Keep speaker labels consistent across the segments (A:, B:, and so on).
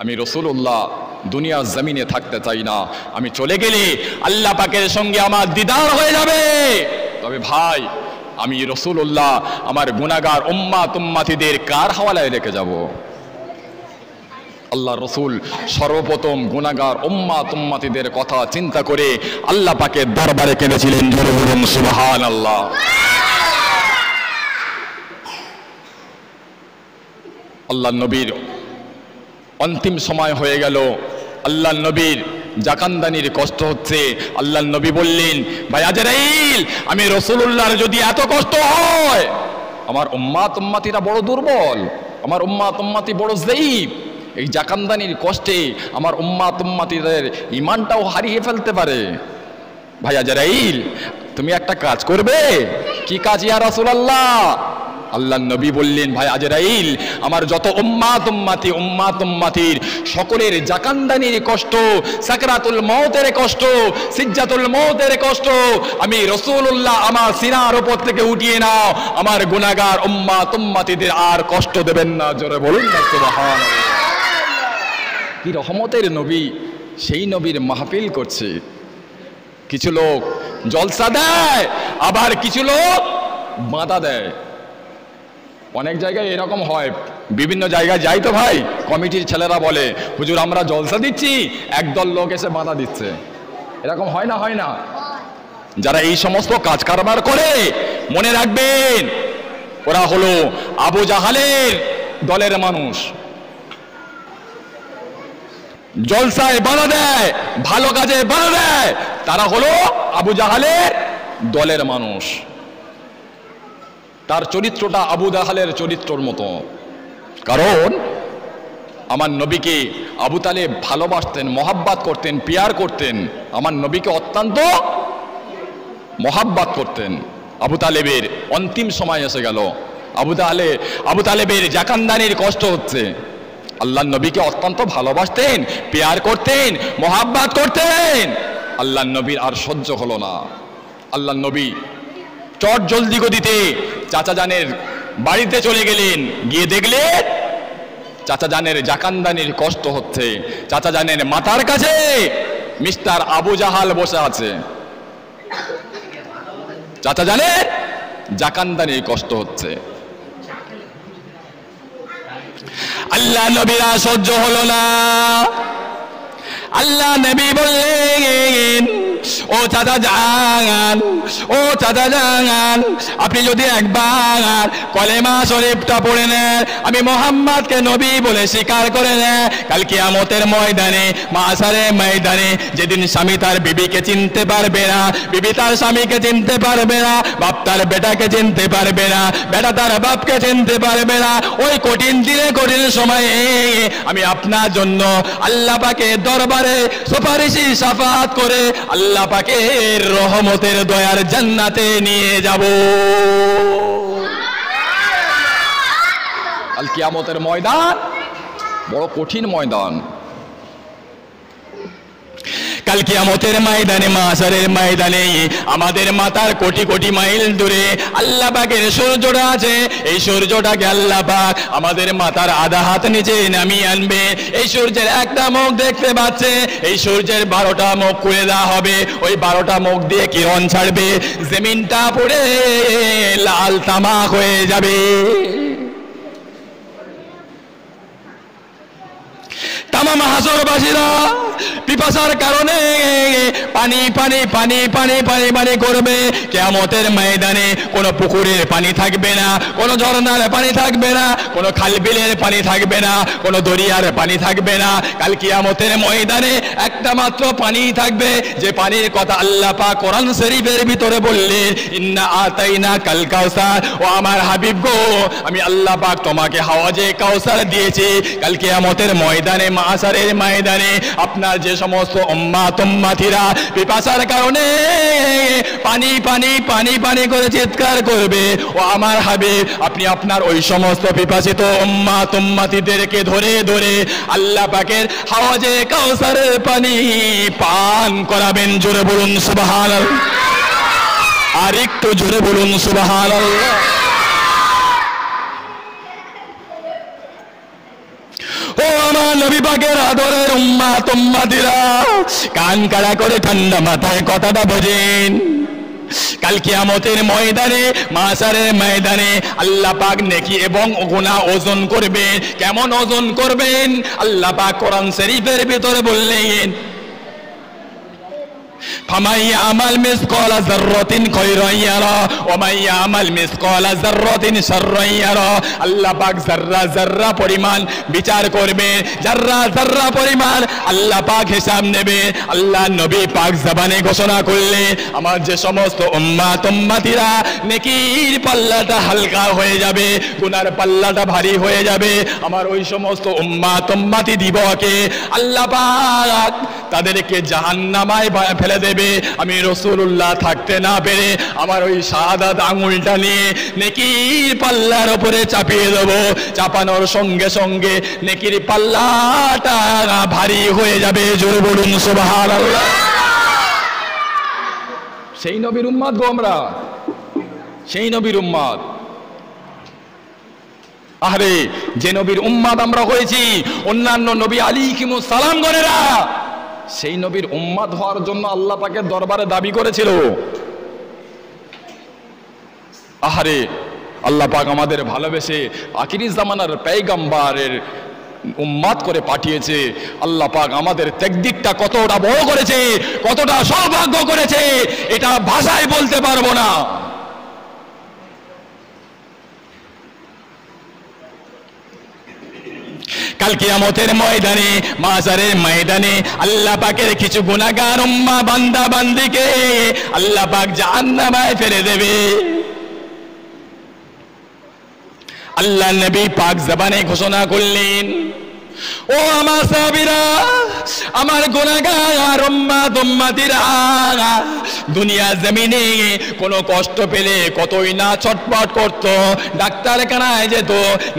A: আমি রাসূলুল্লাহ দুনিয়ার জমিনে থাকতে চাই না, আমি চলে গেলে আল্লাহ পাকের সঙ্গে আমার দিদার হয়ে যাবে। তবে ভাই, আমি রাসূলুল্লাহ আমার গুনাহগার উম্মাত উম্মতিদের কার হাওয়ালায় রেখে যাব? আল্লাহ রসুল সর্বপ্রথম গুনাহগার উম্মাত উম্মতিদের কথা চিন্তা করে আল্লাহ পাকের দরবারে কেঁদেছিলেন। জোরে বলুন সুবহানাল্লাহ। আল্লাহ নবীর অন্তিম সময় হয়ে গেল, আল্লাহ নবীর জাকানদানির কষ্ট হচ্ছে। আল্লাহ নবী বললেন, ভাই আজরাইল, আমি রাসূলুল্লাহর যদি এত কষ্ট হয়, আমার উম্মাত উম্মতিরা বড় দুর্বল, আমার উম্মাত উম্মতি বড় যঈফ, এই জাকানদানির কষ্টে আমার উম্মাত উম্মতিদের ঈমানটাও হারিয়ে ফেলতে পারে। ভাই আজরাইল, তুমি একটা কাজ করবে। কি কাজ ইয়া রাসূলুল্লাহ? আল্লাহ নবী বললেন, ভাই আজরাইল, আমার যত উম্মাত উম্মতির সকলের জাকানদানির কষ্ট, সাকরাতুল মউতের কষ্ট, সিজ্জাতুল মউতের কষ্ট আমি রাসূলুল্লাহ আমার সিনার উপর থেকে উঠিয়ে নাও, আমার গুনাহগার উম্মাত উম্মতিদের আর কষ্ট দেবেন না। জোরে বলুন না সুবহানাল্লাহ। কি রহমতের নবী, সেই নবীর মাহফিল করছে। কিছু লোক জলসা দেয়, আবার কিছু লোক বাঁধা দেয়। অনেক জায়গায় এরকম হয়, বিভিন্ন জায়গায় যাই তো ভাই, কমিটির ছেলেরা বলে, হুজুর আমরা জলসা দিচ্ছি, একদল লোক এসে বাধা দিচ্ছে। এরকম হয় না? হয় না? যারা এই সমস্ত কাজ কারবার করে, মনে রাখবেন, ওরা হলো আবু জাহালের দলের মানুষ। জলসায় বাধা দেয়, ভালো কাজে বাধা দেয়, তারা হলো আবু জাহালের দলের মানুষ। তার চরিত্রটা আবু জাহালের চরিত্রর মতো। কারণ আমার নবীকে আবু তালেব ভালোবাসতেন, মহাব্বাত করতেন, পিয়ার করতেন, আমার নবীকে অত্যন্ত মহাব্বাত করতেন। আবু তালেবের অন্তিম সময় এসে গেল, আবু তালেবের জাকানদানির কষ্ট হচ্ছে। আল্লাহ নবীকে অত্যন্ত ভালোবাসতেন, পিয়ার করতেন, মহাব্বাত করতেন। আল্লাহ নবীর আর সহ্য হলো না। আল্লাহ নবী চট জলদি গতিতে চাচা জানের বাড়িতে চলে গেলেন। গিয়ে দেখলেন চাচা জানের জাকানদানির কষ্ট হচ্ছে। চাচা জানের মাথার কাছে মিস্টার আবু জাহাল বসে আছে। চাচা জানের জাকানদানির কষ্ট হচ্ছে। আল্লাহ নবীর আর সহ্য হলো না। আল্লাহ নবী বললেন, ও চাচা জান, ও চাচা জান, আপনি যদি একবার কলেমা শরীফটা পড়ে নেন, আমি মোহাম্মদকে নবী বলে স্বীকার করে নেন, কাল কিয়ামতের ময়দানে, মাশারের ময়দানে, যেদিন স্বামী তার বিবিকে চিনতে পারবে না, বিবি তার স্বামীকে চিনতে পারবে না, বাপ তার বেটাকে চিনতে পারবে না, বেটা তার বাপকে চিনতে পারবে না, ওই কঠিন দিনে, কঠিন সময়ে আমি আপনার জন্য আল্লাহ পাকের দরবারে সুপারিশি শাফাআত করে আল্লাহ পাকের রহমতের দয়ার জান্নাতে নিয়ে যাব। কাল কিয়ামতের ময়দান বড় কঠিন ময়দান। কাল কিয়ামতের ময়দানে, মাশারের ময়দানে আমাদের মাথার কোটি কোটি মাইল দূরে আল্লাহ পাকের সূর্যটা আছে। এই সূর্যটাকে আল্লাহ পাক আমাদের মাথার আধা হাত নিচে নামিয়ে আনবে। এই সূর্যের একটা মুখ দেখতে পাচ্ছে, এই সূর্যের 12টা মুখ খুলে দেওয়া হবে। ওই 12টা মুখ দিয়ে কিরণ ছাড়বে, জমিনটা পুড়ে লাল তামাক হয়ে যাবে। তামাম হাসরবাসীরা পিপাসার কারণে পানি পানি পানি পানি পানি পানি করবে। কিয়ামতের ময়দানে কোনো পুকুরের পানি থাকবে না, কোনো ঝর্ণার পানি থাকবে না, কোনো খাল বিলের পানি থাকবে না, কোনো দরিয়ার পানি থাকবে না। কাল কিয়ামতের ময়দানে একটা মাত্র পানি থাকবে, যে পানির কথা আল্লাহ পাক কোরআন শরীফের ভিতরে বললেন, ইন্না আতাইনা কাল কাউসার, ও আমার হাবিব গো, আমি আল্লাহ পাক তোমাকে হাওয়াজে কাউসার দিয়েছি। কাল কিয়ামতের ময়দানে, মাশারের ময়দানে আপনার যে সমস্ত উম্মাত উম্মতিরা পিপাসার কারণে পানি পানি পানি পানি করে চিৎকার করবে, ও আমার হাবিব আপনি আপনার ওই সমস্ত পিপাসিত উম্মাত উম্মতিদেরকে ধরে ধরে আল্লাহ পাকের হাওয়াজে কাউসারের পানি পান করাবেন। জোরে বলুন সুবহানাল্লাহ, আর একটু জোরে বলুন সুবহানাল্লাহ। ও আমার নবী পাকের আদরের উম্মাত উম্মাতিরা কান কাড়া করে ঠান্ডা মাথায় কথাটা বোঝেন। কাল কিয়ামতের ময়দানে, মাশারের ময়দানে আল্লাহ পাক নেকি এবং গুনাহ ওজন করবেন। কেমন ওজন করবেন? আল্লাহ পাক কোরআন শরীফের ভিতরে বললেন, ফামান ইয়ামাল মিসকালা যাররাতিন খায়রান ইয়ারা ওয়া মান ইয়ামাল মিসকালা যাররাতিন শাররান ইয়ারা। আল্লাহ পাক যাররা যাররা পরিমাণ বিচার করবে, যাররা যাররা পরিমাণ আল্লাহ পাক হিসাব নেবে। আল্লাহ নবী পাক জবানে ঘোষণা করলে আমার যে সমস্ত উম্মাত উম্মাতিরা নেকির পাল্লাটা হালকা হয়ে যাবে, গুনার পাল্লাটা ভারী হয়ে যাবে, আমার ওই সমস্ত উম্মাত উম্মাতি দিবকে আল্লাহ পাক তাদেরকে জাহান্নামায় ফেলে দেবে। আমি রাসূলুল্লাহ থাকতে না পেরে আমার ওই শাহাদাত আঙ্গুলটা নিয়ে নেকির পাল্লার উপরে চাপিয়ে দেব। চাপানোর সঙ্গে সঙ্গে নেকির পাল্লাটা ভারী হয়ে যাবে। জোরে বলুন সুবহানাল্লাহ। সেই নবীর উম্মত গো আমরা, সেই নবীর উম্মত। আরে যে নবীর উম্মত আমরা হয়েছি, অন্যান্য নবী আলাইহিমুস সালাম গণেরা সেই নবীর উম্মত হওয়ার জন্য আল্লাহ পাকের দরবারে দাবি করেছিল। আহারে আল্লাহ পাক আমাদের ভালোবেসে আখিরি জামানার পয়গম্বরের উম্মত করে পাঠিয়েছে। আল্লাহ পাক আমাদের তাকদীরটা কতটা বড় করেছে, কতটা সৌভাগ্য করেছে, এটা ভাষায় বলতে পারবো না। কাল কিয়ামতের ময়দানে, মাশারের ময়দানে আল্লাহ পাকের কিছু গুনাহগার উম্মাহ বান্দা বান্দিকে আল্লাহ পাক জাহান্নামে ফেলে দেবে। আল্লাহ নবী পাক জবানে ঘোষণা করলেন, ও আমার সাহাবীরা, আমার গুনাহগার উম্মাত উম্মাতিরা, দুনিয়া জমিনে কোনো কষ্ট পেলে কতই না ছটফট করত, ডাক্তারখানায় যেত,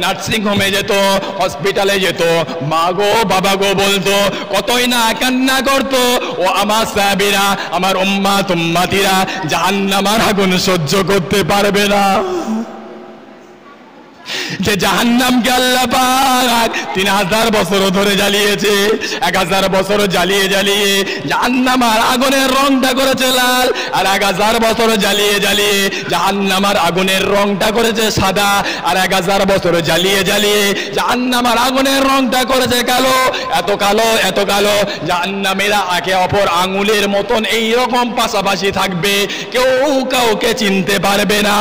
A: নার্সিং হোমে যেত, হসপিটালে যেত, মা গো বাবা গো বলতো, কতই না কান্না করত। ও আমার সাহাবীরা, আমার উম্মাত উম্মাতিরা জাহান্নামের আগুন সহ্য করতে পারবে না। যে জাহান্নামকে আল্লাহ পাক 3000 বছর ধরে জ্বালিয়েছে, 1000 বছর জ্বালিয়ে জ্বালিয়ে জাহান্নামের আগুনের রংটা করেছে লাল, আর 1000 বছর জ্বালিয়ে জ্বালিয়ে জাহান্নামের আগুনের রংটা করেছে সাদা, আর 1000 বছর জ্বালিয়ে জ্বালিয়ে জাহান্নামের আগুনের রংটা করেছে কালো। এত কালো, এত কালো, জাহান্নামীরা একে অপর আঙুলের মতন এইরকম পাশাপাশি থাকবে, কেউ কাউকে চিনতে পারবে না।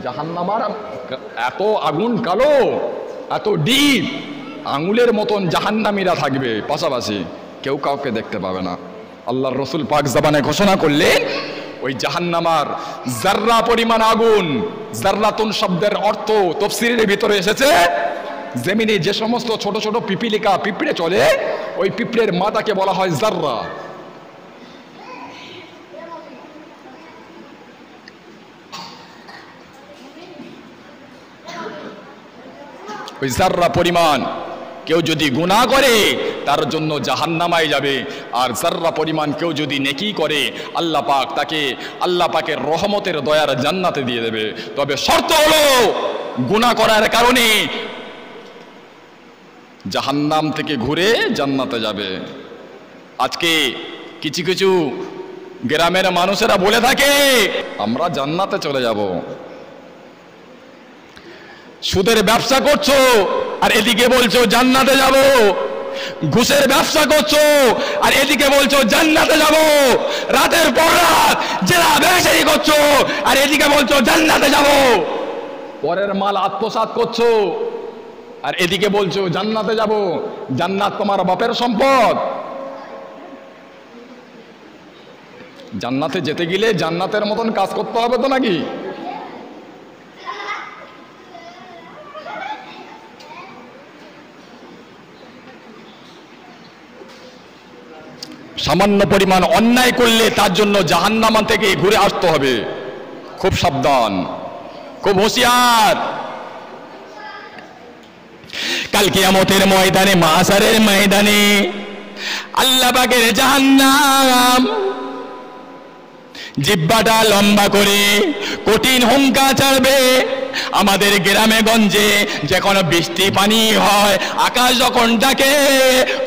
A: জাহান্নামের এত আগুন কালো, এত ডিপ, আঙুলের মতন জাহান্নামীরা থাকবে পাশাপাশি, কেউ কাউকে দেখতে পাবে না। আল্লাহর রাসূল পাক জবানে ঘোষণা করলেন, ওই জাহান্নামের যাররা পরিমাণ আগুন, যাররাতুন শব্দের অর্থ তাফসীরের ভিতরে এসেছে, জমিনে যে সমস্ত ছোট ছোট পিপিলিকা পিঁপড়ে চলে, ওই পিঁপড়ের মাথাকে বলা হয় যাররা। ওই যাররা পরিমাণ কেউ যদি গুনাহ করে তার জন্য জাহান্নামায় যাবে, আর যাররা পরিমাণ কেউ যদি নেকি করে আল্লাহ পাক তাকে আল্লাহ পাকের রহমতের দয়ার জান্নাতে দিয়ে দেবে। তবে শর্ত হলো গুনাহ করার কারণে জাহান্নাম থেকে ঘুরে জান্নাতে যাবে। আজকে কিছু কিছু গ্রামের মানুষেরা বলে থাকে আমরা জান্নাতে চলে যাব। সুদের ব্যবসা করছো আর এদিকে বলছো জান্নাতে যাব, ঘুষের ব্যবসা করছো আর এদিকে বলছো জান্নাতে যাব, রাতের পর রাত জেলা ব্যবসায়ী করছো আর এদিকে বলছো জান্নাতে যাব, পরের মাল আত্মসাৎ করছো আর এদিকে বলছো জান্নাতে যাব। জান্নাত তোমার বাপের সম্পদ। জান্নাতে যেতে গেলে জান্নাতের মতন কাজ করতে হবে তো নাকি? সামান্য পরিমাণ অন্যায় করলে তার জন্য জাহান্নাম থেকে ঘুরে আসতে হবে। খুব সাবধান, খুব হুঁশিয়ার। কাল কিয়ামতের ময়দানে, মাশারের ময়দানে আল্লাহ পাকের জাহান্নাম জিহ্বাটা লম্বা করে কঠিন হুঙ্কার ছাড়বে, আমাদের গ্রামে গঞ্জে যখন বৃষ্টি পানি হয়, আকাশ যখন ডাকে,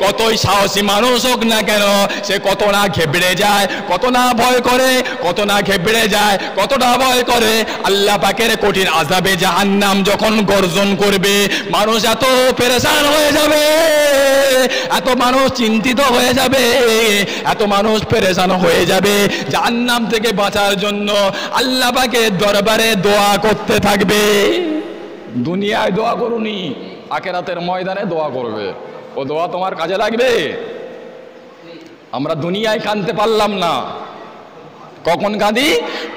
A: কতই সাহসী মানুষ হোক না কেন সে কত না ঘেবড়ে যায়, কত না ভয় করে, কত না ঘেবড়ে যায়, কতটা ভয় করে। আল্লাহ পাকের কঠিন আযাবে জাহান্নাম যখন গর্জন করবে, মানুষ এত পেরেশান হয়ে যাবে, এত মানুষ চিন্তিত হয়ে যাবে, এত মানুষ পেরেশান হয়ে যাবে, জাহান্নাম থেকে বাঁচার জন্য আল্লাহ পাকের দরবারে দোয়া করতে থাকবে। দুনিয়ায় দোয়া করুনি, আখিরাতের ময়দানে দোয়া করবে। ও দোয়া তোমার কাজে লাগবে। আমরা দুনিয়ায় কাঁদতে পারলাম না, কখন কাঁদি?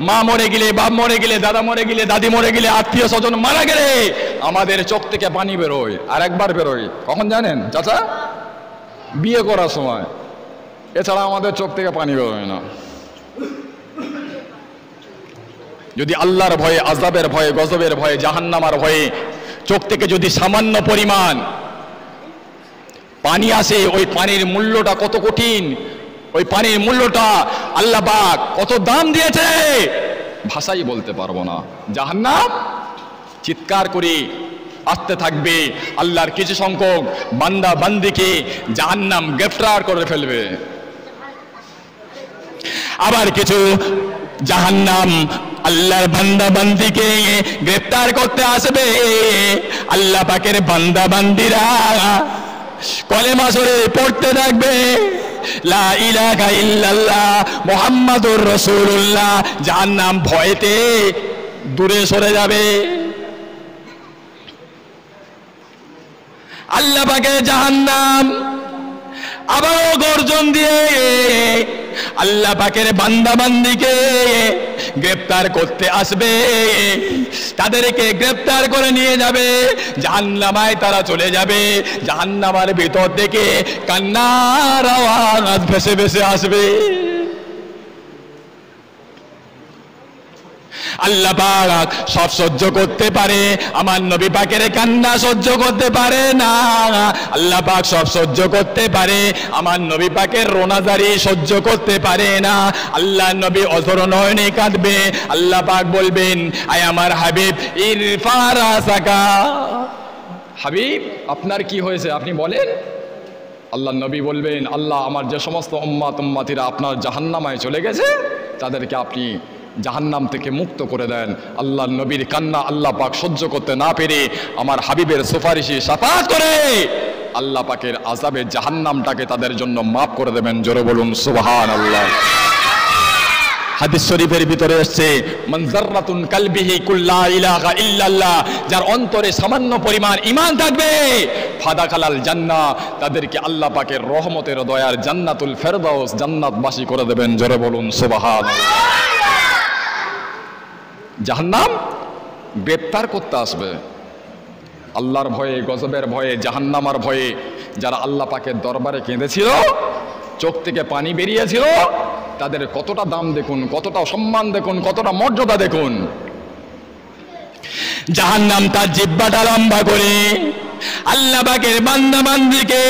A: মা মরে গেলে, বাপ মরে গেলে, দাদা মরে গেলে, দাদি মরে গেলে, আত্মীয় স্বজন মারা গেলে আমাদের চোখ থেকে পানি বেরোয়। আর একবার বেরোয় কখন জানেন চাচা? বিয়ে করার সময়। এছাড়া আমাদের চোখ থেকে পানি বেরোয় না। যদি আল্লাহর ভয়ে, আযাবের ভয়ে, গজবের ভয়ে, জাহান্নামের ভয়ে চোখ থেকে যদি সামান্য পরিমাণ পানি আসে, ওই পানির মূল্যটা কত কঠিন, ওই পানির মূল্যটা আল্লাহ পাক কত দাম দিয়েছে ভাষাই বলতে পারবো না। জাহান্নাম চিৎকার করে আসতে থাকবে, আল্লাহর কিছু সংখ্যক বান্দা বান্দিকে জাহান্নাম গ্রেফতার করে ফেলবে। আবার কিছু জাহান্নাম আল্লাহর বান্দা বান্দিকে গ্রেফতার করতে আসবে। আল্লাহ পাকের বান্দা বান্দিরা কলেমা শরীফ পড়তে থাকবে, লা ইলাহা ইল্লাল্লাহ মুহাম্মাদুর রাসূলুল্লাহ। জাহান্নাম ভয়তে দূরে সরে যাবে। আল্লাহ পাকের জাহান্নাম আবারও গর্জন দিয়ে আল্লাহ পাকের বান্দা বান্দিকে গ্রেফতার করতে আসবে, তাদেরকে গ্রেফতার করে নিয়ে যাবে, জাহান্নামায় তারা চলে যাবে। জাহান্নামের ভিতর থেকে কান্নার আওয়াজ ভেসে ভেসে আসবে। আল্লাহ পাক সব সহ্য করতে পারে, আমার নবী পাকের কান্না সহ্য করতে পারে না। আল্লাহ পাক সব সহ্য করতে পারে, আমার নবী পাকের রোনাজারি সহ্য করতে পারে না। আল্লাহ নবী অঝর নয়নে কাঁদবে। আল্লাহ পাক বলবেন, আয় আমার হাবিব ইরফা রাসাকা, হাবিব আপনার কি হয়েছে আপনি বলেন। আল্লাহ নবী বলবেন, আল্লাহ আমার যে সমস্ত উম্মত উম্মতিরা আপনার জাহান্নামায় চলে গেছে তাদেরকে আপনি জাহান্নাম থেকে মুক্ত করে দেন। আল্লাহ নবীর কান্না আল্লাহ পাক সহ্য করতে না পেরে আমার হাবিবের সুপারিশে শাফাআত করে আল্লাহ পাকের আযাবে জাহান্নামটাকে তাদের জন্য মাফ করে দেবেন। জোরে বলুন সুবহানাল্লাহ। হাদিস শরীফের ভিতরে এসেছে, মান যাররাতুন কালবিহি কুল লা ইলাহা ইল্লাল্লাহ, যার অন্তরে সামান্য পরিমাণ ঈমান থাকবে, ফাদাখালাল জান্নাহ, তাদেরকে আল্লাহ পাকের রহমতের দয়ার জান্নাতুল ফেরদাউস জান্নাতবাসী করে দেবেন। জোরে বলুন সুবহানাল্লাহ। জাহান্নাম গ্রেফতার করতে আসবে। আল্লাহর ভয়ে, গজবের ভয়ে, জাহান্নামার ভয়ে যারা আল্লাহ পাকের দরবারে কেঁদেছিল, চোখ থেকে পানি বেরিয়েছিল, তাদের কতটা দাম দেখুন, কতটা সম্মান দেখুন, কতটা মর্যাদা দেখুন। জাহান্নাম তার জিহ্বাটা লম্বা করে আল্লাহ পাকের বান্দা বান্দিকে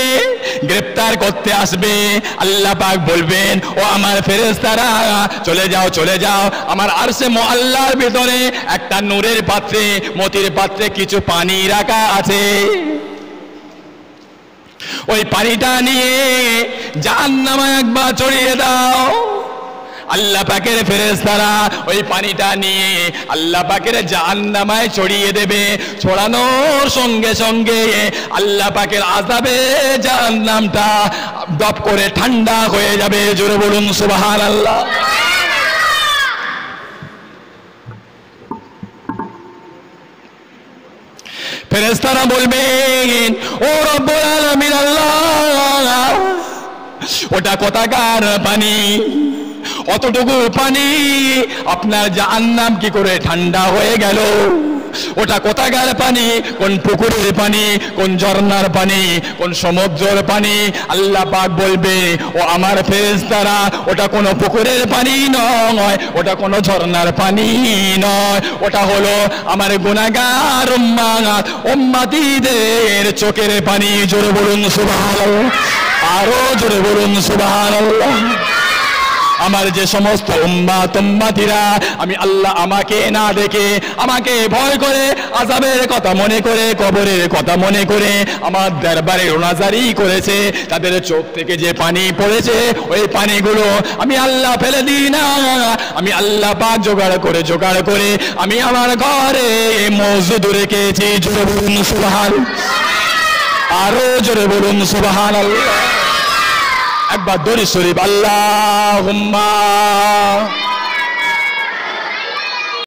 A: গ্রেফতার করতে আসবে। আল্লাহ পাক বলবেন, ও আমার ফেরেশতারা চলে যাও, চলে যাও, আমার আরশে মুআল্লার ভিতরে একটা নূরের পাত্রে, মতির পাত্রে কিছু পানি রাখা আছে, ওই পানিটা নিয়ে জাহান্নামে একবার ছড়িয়ে দাও। আল্লাহ পাকের ফেরেশতারা ওই পানিটা নিয়ে আল্লাহ পাকের জাহান্নামায় ছড়িয়ে দেবে। ছড়ানোর সঙ্গে সঙ্গে আল্লাহ পাকের আযাবে জাহান্নামটা দপ করে ঠান্ডা হয়ে যাবে। জোরে বলুন সুবহানাল্লাহ। ফেরেশতারা বলবেন, ও রব্বুল আলামিন আল্লাহ, ওটা কোথাকার পানি? অতটুকু পানি আপনার জাহান্নাম কি করে ঠান্ডা হয়ে গেল? ওটা কোথাকার পানি? কোন পুকুরের পানি, কোন ঝর্ণার পানি, কোন সমুদ্রের পানি? আল্লাহ পাক বলবে, ও আমার ফেরেশতারা, ওটা কোনো পুকুরের পানি নয়, ওটা কোনো ঝর্ণার পানি নয়, ওটা হলো আমার গুনাহগার উম্মতিদের চোখের পানি। জোরে বলুন সুবহানাল্লাহ, আরো জোরে বলুন সুবহানাল্লাহ। আমার যে সমস্ত উম্মাত উম্মাতিরা আমি আল্লাহ আমাকে না দেখে আমাকে ভয় করে আযাবের কথা মনে করে কবরের কথা মনে করে আমার দরবারে রোনাজারি করেছে, তাদের চোখ থেকে যে পানি পড়েছে ওই পানিগুলো আমি আল্লাহ ফেলে দিই না, আমি আল্লাহ পাক জোগাড় করে আমি আমার ঘরে মজুদ রেখেছি। জোরে বলুন সুবহানাল্লাহ, আরো জোরে বলুন সুবহানাল্লাহ। একবার দরুদ শরীফ আল্লাহুম্মা